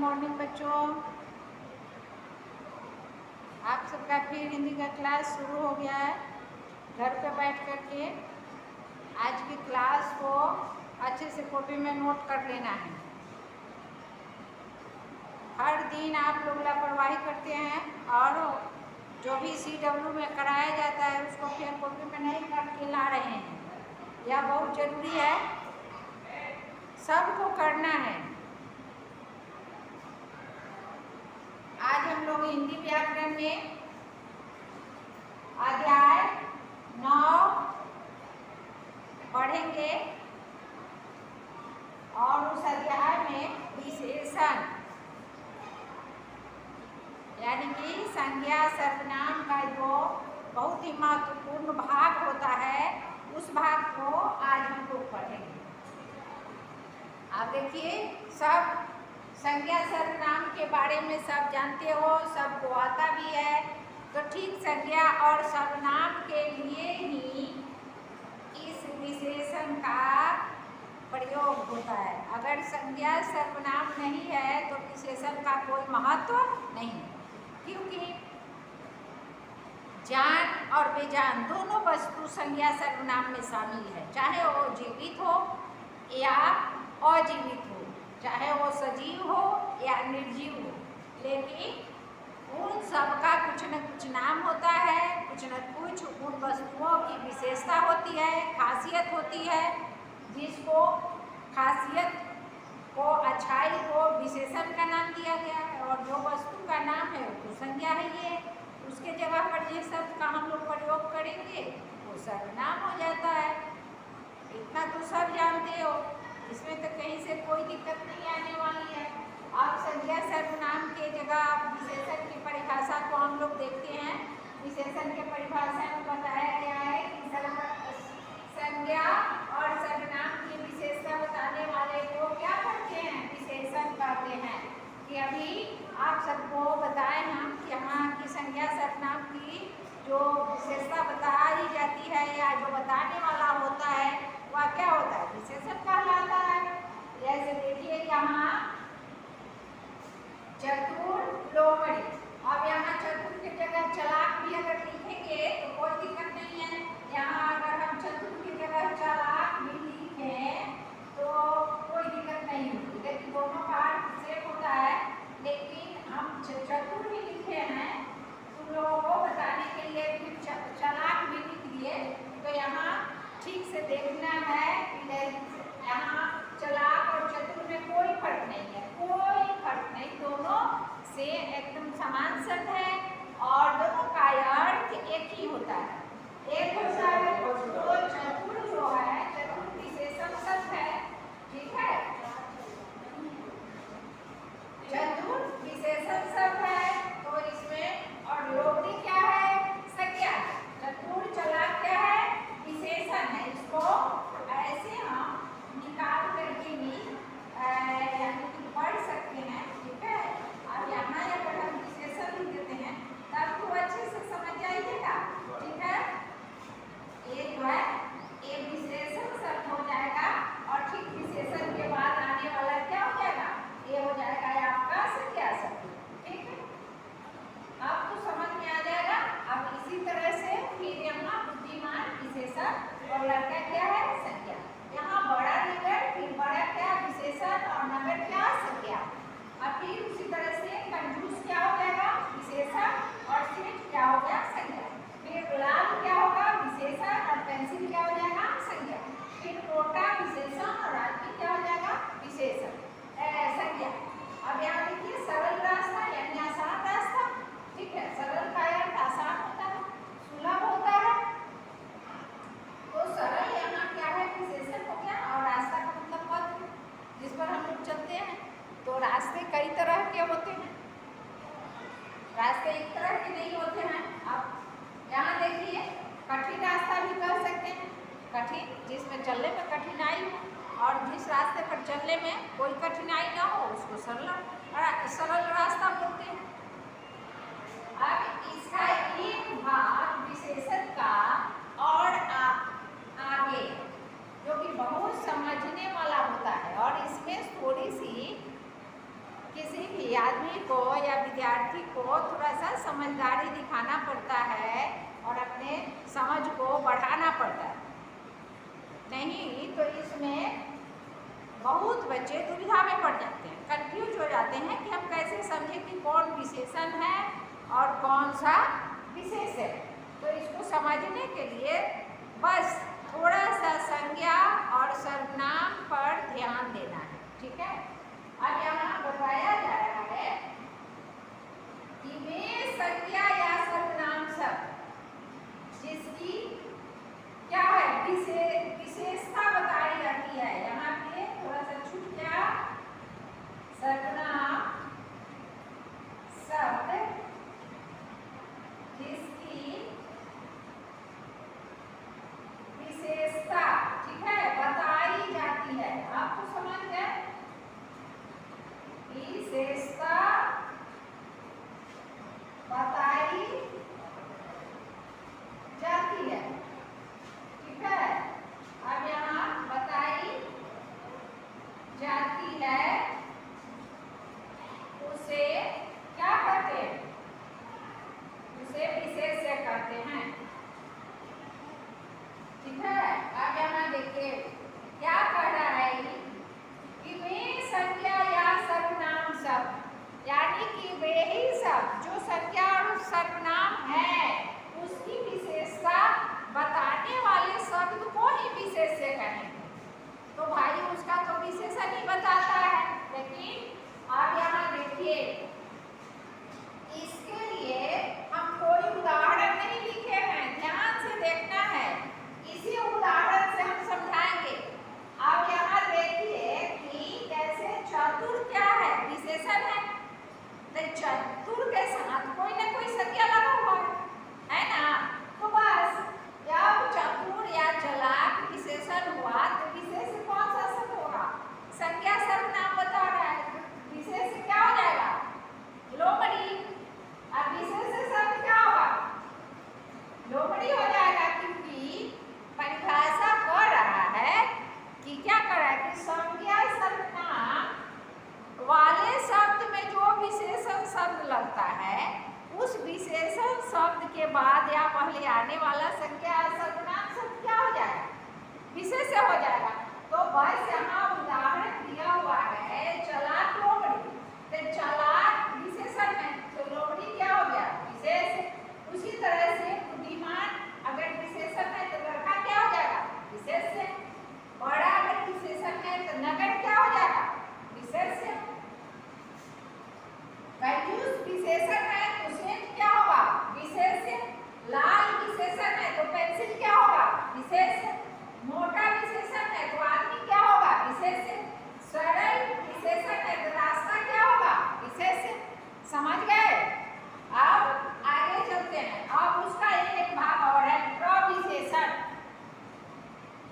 Morning बच्चों। आप सबका फिर हिंदी का क्लास शुरू हो गया है। घर पे बैठ कर के आज की क्लास को अच्छे से कॉपी में नोट कर लेना है। हर दिन आप लोग लापरवाही करते हैं और जो भी CW में कराया जाता है उसको फिर कॉपी में नहीं करके ला रहे हैं। यह बहुत ज़रूरी है, सबको करना है। आज हम लोग हिंदी व्याकरण में अध्याय 9 पढ़ेंगे और उस अध्याय में विशेषण यानी कि संज्ञा सर्वनाम का जो बहुत ही महत्वपूर्ण भाग होता है उस भाग को आज हम लोग पढ़ेंगे। आप देखिए, सब संज्ञा सर्वनाम के बारे में सब जानते हो, सबको आता भी है। तो ठीक संज्ञा और सर्वनाम के लिए ही इस विशेषण का प्रयोग होता है। अगर संज्ञा सर्वनाम नहीं है तो विशेषण का कोई महत्व नहीं, क्योंकि जान और बेजान दोनों वस्तु संज्ञा सर्वनाम में शामिल है, चाहे वो जीवित हो या अजीवित हो, चाहे वो सजीव हो या निर्जीव हो, लेकिन उन सब का कुछ न कुछ नाम होता है, कुछ न कुछ उन वस्तुओं की विशेषता होती है, खासियत होती है, जिसको खासियत को, अच्छाई को विशेषण का नाम दिया गया है। और जो वस्तु का नाम है वो संज्ञा है। ये उसके जगह पर जिस शब्द का हम लोग प्रयोग करेंगे वो सर्वनाम हो जाता है। इतना तो सब जानते हो, इसमें तो कहीं से कोई दिक्कत नहीं आने वाली है। अब संज्ञा सर्वनाम के जगह विशेषण की परिभाषा को हम लोग देखते हैं। विशेषण के परिभाषा में बताया गया है कि संज्ञा और सर्वनाम की विशेषता बताने वाले को क्या कहते हैं? विशेषण कहते हैं। कि अभी आप सबको बताएं हम कि यहाँ की संज्ञा सर्वनाम की जो विशेषता बताई जाती है या जो बताने वाला होता है वह क्या होता है? विशेषण कहलाता है। जैसे देखिए यहाँ चतुर लोमड़ी। अब यहाँ चतुर की जगह चलाक भी अगर लिखेंगे तो कोई दिक्कत नहीं है। यहाँ अगर हम चतुर की जगह चलाक भी लिखें तो कोई दिक्कत नहीं होगी, लेकिन दोनों का अर्थ सेम होता है। लेकिन हम चतुर भी लिखे हैं, तुम लोगों को बताने के लिए फिर चलाक भी लिख दिए। तो यहाँ ठीक से देखना है कि यहाँ चलाक और चतुर में कोई फर्क नहीं है, कोई फर्क नहीं, दोनों से एकदम समान शब्द है और दोनों का अर्थ एक ही होता है। एक होता है तो चतुर जो है, चतुर विशेषण शब्द है, ठीक है, चतुर विशेषण शब्द है। तो इसमें और लोमड़ी क्या है? संज्ञा। चतुर चलाक क्या है? विशेषण है। इसको ऐसे हम निकाल करके भी यानी कि पढ़ सकते हैं, ठीक है। अब यहाँ अगर हम विशेषण लिख देते हैं तब तो अच्छे से समझ जाइएगा, ठीक है। एक जो है एक विशेषण शब्द हो जाएगा और ठीक विशेषण के बाद आने वाला क्या हो जाएगा? ये हो जाएगा आपका संज्ञा शब्द, ठीक है। अब तो समझ में आ जाएगा। अब इसी तरह से फिर यहाँ बुद्धिमान विशेषण और लड़का क्या है? संज्ञा। यहाँ बड़ा नगर, फिर बड़ा क्या? विशेषण और नगर क्या? संज्ञा। अब फिर उसी तरह से कंजूस क्या हो जाएगा? विशेषण और सेठ क्या हो गया? संज्ञा। फिर गुलाब क्या होगा? विशेषण और पेंसिल क्या हो जाएगा? संज्ञा। फिर टोटा विशेषण और आदमी क्या हो जाएगा? विशेषण संज्ञा। अब यहाँ देखिए सरल रास्ता यानी आसान रास्ता, ठीक है। सरल का अर्थ आसान होता है, सुलभ होता है। तो सरल यहाँ क्या है? विशेषण हो गया और रास्ता का मतलब पथ जिस पर हम लोग चलते हैं। तो रास्ते कई तरह के होते हैं, रास्ते एक तरह के नहीं होते हैं। अब यहाँ देखिए कठिन रास्ता भी कर सकते हैं, कठिन जिसमें चलने में कठिनाई हो, और जिस रास्ते पर चलने में कोई कठिनाई ना हो उसको सरल रास्ता बोलते हैं। अब इसका एक भाग विशेषण का और आगे जो कि बहुत समझने वाला होता है और इसमें थोड़ी सी किसी भी विद्यार्थी को थोड़ा सा समझदारी दिखाना पड़ता है और अपने समझ को बढ़ाना पड़ता है, नहीं तो इसमें बहुत बच्चे दुविधा में पड़ जाते हैं, कंफ्यूज हो जाते हैं कि हम कैसे समझें कि कौन विशेषण है और कौन सा विशेष है। तो इसको समझने के लिए बस थोड़ा सा संज्ञा और सर्वनाम पर ध्यान देना है, ठीक है। अब यहाँ बताया जा रहा है कि वे संज्ञा या सर्वनाम शब्द जिसकी क्या है विशेषता बताई जाती है। यहाँ पे थोड़ा सा छूट गया, सर्वनाम शब्द जिसकी विशेषता, ठीक है, बताई जाती है। आपको समझ गए, विशेषता बताई जाती है, ठीक है। अब यहाँ बताई जाती है, उसे क्या कहते हैं, उसे विशेष्य कहते हैं, ठीक है। अब यहाँ देखिए क्या कह रहा है कि वे संज्ञा या सर्वनाम शब्द, यानी कि वे ही शब्द जो संज्ञा और सर्वनाम है उसकी विशेषता बताने वाले शब्द को ही विशेष्य कहेंगे। तो भाई उसका तो विशेषण ही बताता है, लेकिन आप यहाँ देखिए इसके लिए हम कोई उदाहरण नहीं लिखे हैं, ध्यान से देखना है, इसी उदाहरण से हम समझाएंगे। आप यहाँ देखिए कि कैसे चतुर क्या है, विशेषण है, तो चतुर के साथ कोई ना कोई संज्ञा लगा हुआ है ना। तो बस जब चतुर या चालाक विशेषण हुआ तो विशेष कौन सा शब्द होगा, संज्ञा सर्वनाम बता रहा है, विशेष क्या हो जाएगा, लोमड़ी। अब विशेष शब्द क्या होगा, लोमड़ी हो जाएगा, क्योंकि परिभाषा कर रहा है कि क्या कर रहा है कि संज्ञा सर्वनाम वाले शब्द में जो विशेषण शब्द लगता है उस विशेषण शब्द के बाद या पहले आने वाला संज्ञा सर्वनाम शब्द क्या हो जाएगा, विशेष्य हो जाएगा। तो बस यहाँ उदाहरण दिया हुआ है चालाक लोमड़ी, तो चालाक विशेषण है तो लोमड़ी क्या हो गया, विशेष। उसी तरह से बुद्धिमान अगर विशेषण है तो लड़का क्या हो जाएगा, विशेष्य। बड़ा अगर विशेषण है तो नगर क्या हो जाएगा, विशेष्य। कंजूस विशेषण है तो सेठ क्या होगा, विशेष्य। लाल विशेषण है तो पेंसिल क्या होगा, विशेष्य। मोटा विशेषण है तो आदमी क्या होगा, विशेष्य। सरल विशेषण है तो रास्ता क्या होगा, विशेष्य। समझ गए। अब आगे चलते हैं, अब उसका एक भाग और है प्रविशेषण।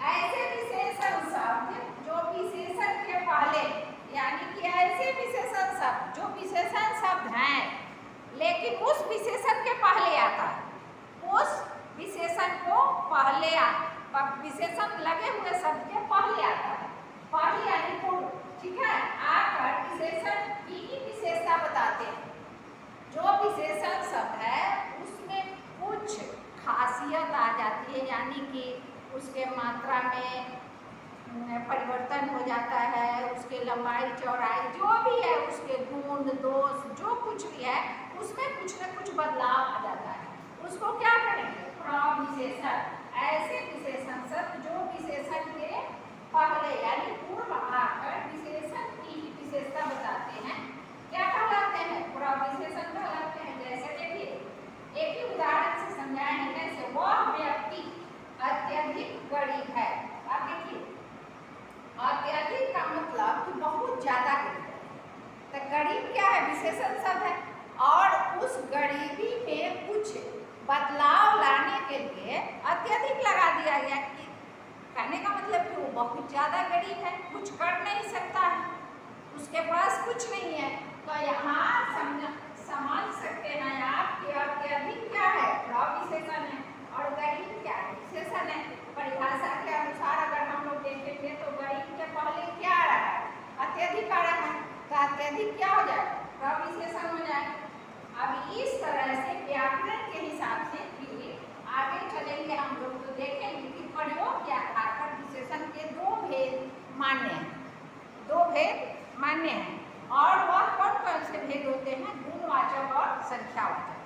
ऐसे विशेषण शब्द जो विशेषण के पहले, यानी कि ऐसे विशेषण शब्द जो विशेषण शब्द हैं लेकिन उस विशेषण के पहले आता है, उस विशेषण को पहले विशेषण लगे हुए शब्द के पहले आता है, पहले यानी पूर्व, ठीक है, आकर विशेषण की विशेषता बताते हैं। जो विशेषण शब्द है उसमें कुछ खासियत आ जाती है, यानी कि उसके मात्रा में परिवर्तन हो जाता है, उसके लंबाई चौड़ाई जो भी है, उसके गुण दोष जो कुछ भी है उसमें कुछ न कुछ बदलाव आ जाता है, उसको क्या करेंगे, प्रविशेषण। ऐसे विशेषण शब्द जो विशेषण के पहले यानी पूर्व आकर विशेषण की विशेषता बताते हैं, क्या कहलाते हैं, प्रविशेषण कहलाते हैं। जैसे देखिए एक ही उदाहरण से समझाएंगे, जैसे वह व्यक्ति अत्यधिक गरीब है। अब देखिए अत्यधिक का मतलब कि बहुत ज्यादा गरीब है, तो गरीब क्या है, विशेषण शब्द है, और उस गरीबी में कुछ बदलाव लाने के लिए अत्यधिक लगा दिया गया। कि कहने का मतलब कि वो बहुत ज्यादा गरीब है, कुछ कर नहीं सकता है, उसके पास कुछ नहीं है। तो यहाँ समझ सकते हैं आप कि अत्यधिक क्या है, प्रविशेषण है, और गरीब क्या है, विशेषण है। परिभाषा के अनुसार अगर हम लोग देखेंगे तो गरीब के पहले क्या आ रहा है, अत्यधिक आ रहा है, तो अत्यधिक क्या हो जाएगा, प्रविशेषण हो जाएगा। अब इस तरह से व्याकरण के हिसाब से फिर आगे चलेंगे हम लोग, तो देखेंगे कि प्रयोग के आधार पर विशेषण के दो भेद मान्य हैं, दो भेद मान्य हैं। और वह कौन कौन से भेद होते हैं? गुणवाचक और संख्यावाचक।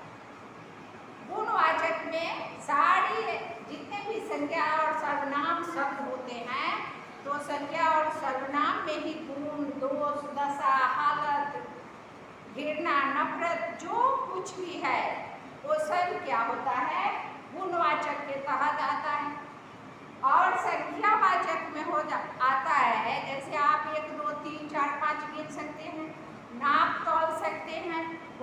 गुणवाचक में सारी जितने भी संज्ञा और सर्वनाम शब्द होते हैं, तो संज्ञा और सर्वनाम में ही गुण, दोष, दशा, हालत, घृणा, नफरत जो कुछ भी है